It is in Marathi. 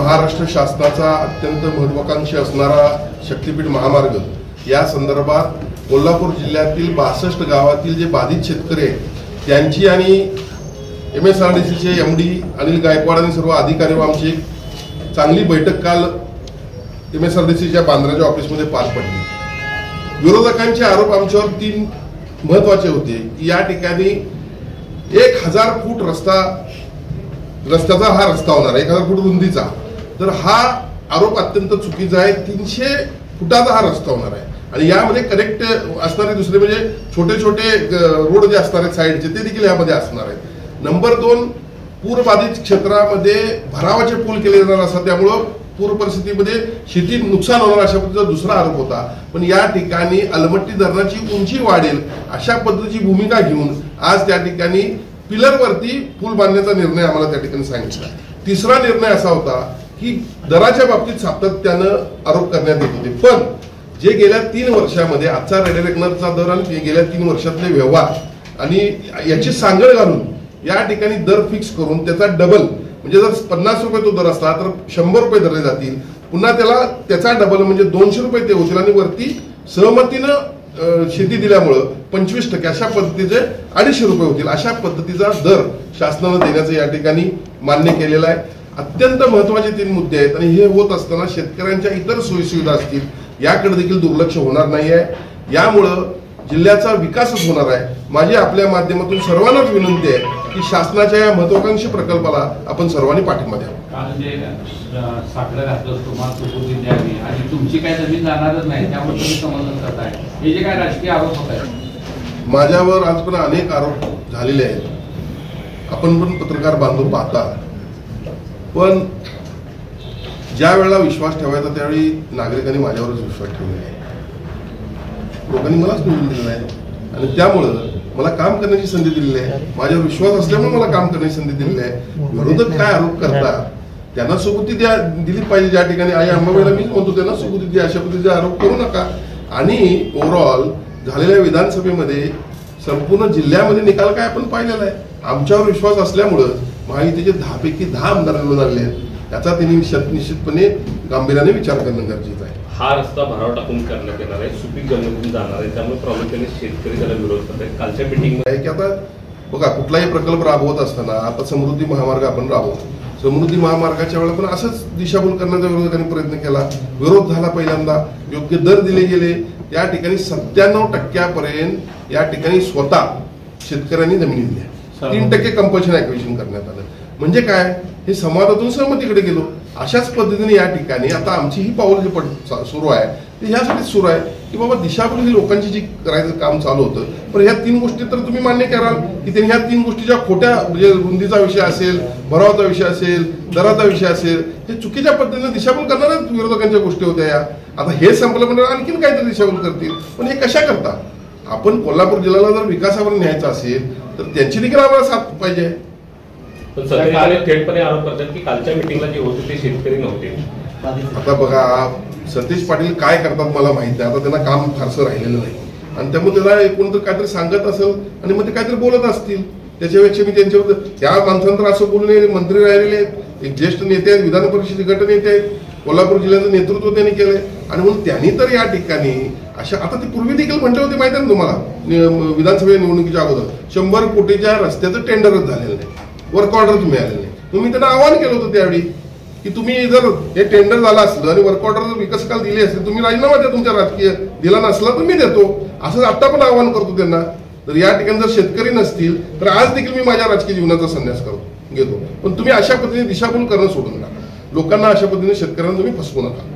महाराष्ट्र शासनाचा अत्यंत महत्त्वाकांक्षी असणारा शक्तीपीठ महामार्ग या संदर्भात कोल्हापूर जिल्ह्यातील 62 गावातील जे बाधित शेतकरी आहेत त्यांची आणि MSRDCचे MD अनिल गायकवाड आणि सर्व अधिकारी व आमची एक चांगली बैठक काल MSRDCच्या बांद्राच्या ऑफिसमध्ये पार पडली। विरोधकांचे आरोप आमच्यावर 3 महत्त्वाचे होते की या ठिकाणी 1000 फूट रस्त्याचा हा रस्ता होणार आहे, 1000 फूट रुंदीचा। तर हा आरोप अत्यंत चुकीचा आहे। 300 फुटाचा हा रस्ता होणार आहे आणि यामध्ये कनेक्ट असणारे दुसरे म्हणजे छोटे छोटे रोड जे असणार आहेत साईडचे ते देखील यामध्ये असणार आहेत। नंबर 2, पूरबाधित क्षेत्रामध्ये भरावाचे पूल केले जाणार असतात, त्यामुळं पूर परिस्थितीमध्ये शेती नुकसान होणार अशा पद्धतीचा दुसरा आरोप होता। पण या ठिकाणी अलमट्टी धरणाची उंची वाढेल अशा पद्धतीची भूमिका घेऊन आज त्या ठिकाणी पिलरवरती पूल बांधण्याचा निर्णय आम्हाला त्या ठिकाणी सांगितला। तिसरा निर्णय असा होता की दराच्या बाबतीत सातत्यानं आरोप करण्यात येत होते, पण जे गेल्या 3 वर्षामध्ये आजचा रेडिरेकनरचा दर आणि गेल्या 3 वर्षातले व्यवहार आणि याची सांगड घालून या ठिकाणी दर फिक्स करून त्याचा डबल म्हणजे जर 50 रुपये तो दर असला तर 100 रुपये धरले जातील, पुन्हा त्याचा डबल म्हणजे 200 रुपये ते होतील आणि वरती सहमतीनं शेती दिल्यामुळं 25% अशा पद्धतीचे 250 रुपये होतील। अशा पद्धतीचा दर शासनानं देण्याचं या ठिकाणी मान्य केलेलं आहे। अत्यंत महत्त्वाचे 3 मुद्दे आहेत आणि हे होत असताना शेतकऱ्यांच्या इतर सोयीसुविधा असतील याकडे देखील दुर्लक्ष होणार नाही आहे। यामुळं जिल्ह्याचा विकासच होणार आहे। माझी आपल्या माध्यमातून सर्वांनाच विनंती आहे की शासनाच्या या महत्त्वाकांक्षी प्रकल्पाला आपण सर्वांनी पाठिंबा द्यावा। साखर घातलं तुम्हाला सुपूर्दी द्यावी आणि तुमची काय जमीन जाणारच नाही त्यामुळे तुम्ही समर्थन करताय, हे जे काय राजकीय आरोप होत आहेत माझ्यावर आज पण अनेक आरोप झालेले आहेत। आपण पण पत्रकार बांधून पाहता, पण ज्या वेळेला विश्वास ठेवायचा त्यावेळी नागरिकांनी माझ्यावरच विश्वास ठेवलेला आहे, लोकांनी मलाच निवडून दिलेला आहे आणि त्यामुळं मला काम करण्याची संधी दिलेली आहे। माझ्यावर विश्वास असल्यामुळे मला काम करण्याची संधी दिलेली आहे। विरोधक काय आरोप करतात त्यांना सुबुती दिली पाहिजे। ज्या ठिकाणी आई अंबाबाईला मीच म्हणतो त्यांना सुबुती द्या, अशा पद्धतीचे आरोप करू नका। आणि ओव्हरऑल झालेल्या विधानसभेमध्ये संपूर्ण जिल्ह्यामध्ये निकाल काय आपण पाहिलेला आहे। आमच्यावर विश्वास असल्यामुळं महायुतीचे 10 पैकी 10 आमदार निवडून आले आहेत, याचा त्यांनी निश्चितपणे गांभीर्याने विचार करणं गरजेचं आहे। हा रस्ता भराव टाकून करण्यात येणार आहे, सुपीक जमिनीतून जाणार आहे, त्यामुळे प्रामुख्याने शेतकरी त्याला विरोध करत आहेत। कालच्या मीटिंगमध्ये की आता बघा कुठलाही प्रकल्प राबवत असताना आता समृद्धी महामार्ग आपण राबवतो, समृद्धी महामार्गाच्या वेळेला पण असंच दिशाभूल करण्याचा विरोधकांनी प्रयत्न केला, विरोध झाला पहिल्यांदा, योग्य दर दिले गेले। त्या ठिकाणी 97% या ठिकाणी स्वतः शेतकऱ्यांनी जमिनी दिल्या, 3% कंपल्शन ॲक्विजिशन करण्यात आलं। म्हणजे काय, हे संवादातून सहमतीकडे गेलो। अशाच पद्धतीने या ठिकाणी आता आमची ही पाऊल जी सुरू आहे ते ह्यासाठीच सुरू आहे की बाबा दिशाभूल ही लोकांची जी करायचं काम चालू होतं, पण ह्या 3 गोष्टी तर तुम्ही मान्य कराल की त्यांनी ह्या 3 गोष्टीच्या खोट्या म्हणजे रुंदीचा विषय असेल, भरावाचा विषय असेल, दराचा विषय असेल, हे चुकीच्या पद्धतीने दिशाभूल करणाऱ्या विरोधकांच्या गोष्टी होत्या या। आता हे संपलं म्हणजे आणखीन काहीतरी दिशाभूल करतील, पण हे कशा करता? आपण कोल्हापूर जिल्ह्याला जर विकासावर न्यायचं असेल तर त्यांची देखील आम्हाला साथ पाहिजे। पण सरकारने थेटपणे आरोप करतात की कालच्या मीटिंगला जे होते ते शेतकरी नव्हते। आता बघा सतीश पाटील काय करतात मला माहित नाही, आता त्यांना काम फारसं राहिलेलं नाही आणि त्यामुळे त्याला कोणतं काहीतरी सांगत असेल आणि मग ते काहीतरी बोलत असतील, त्याच्यापेक्षा मी त्यांच्यावर त्या माणसांतर असं बोलू नये। मंत्री राहिलेले आहेत, एक ज्येष्ठ नेते आहेत, विधान परिषद गटनेते आहेत, कोल्हापूर जिल्ह्याचं नेतृत्व त्यांनी केलंय आणि म्हणून त्यांनी तर या ठिकाणी अशा आता ते पूर्वी देखील म्हटले होते माहिती आहे तुम्हाला विधानसभा निवडणुकीच्या अगोदर 100 कोटीच्या रस्त्याचं टेंडरच झालेलं नाही, वर्क ऑर्डर मिळालेलं नाही। तुम्ही त्यांना आवाहन केलं होतं त्यावेळी की तुम्ही जर हे टेंडर झालं असलं आणि वर्क ऑर्डर जर विकासकाला दिली असेल तुम्ही राजीनामा द्या, तुमच्या राजकीय दिला नसला तर मी देतो, असं आता पण आवाहन करतो त्यांना। तर या ठिकाणी जर शेतकरी नसतील तर आज देखील मी माझ्या राजकीय जीवनाचा संन्यास घेतो, पण तुम्ही अशा पद्धतीने दिशाभूल करणं सोडून नका, लोकांना अशा पद्धतीने शेतकऱ्यांना तुम्ही फसवू नका।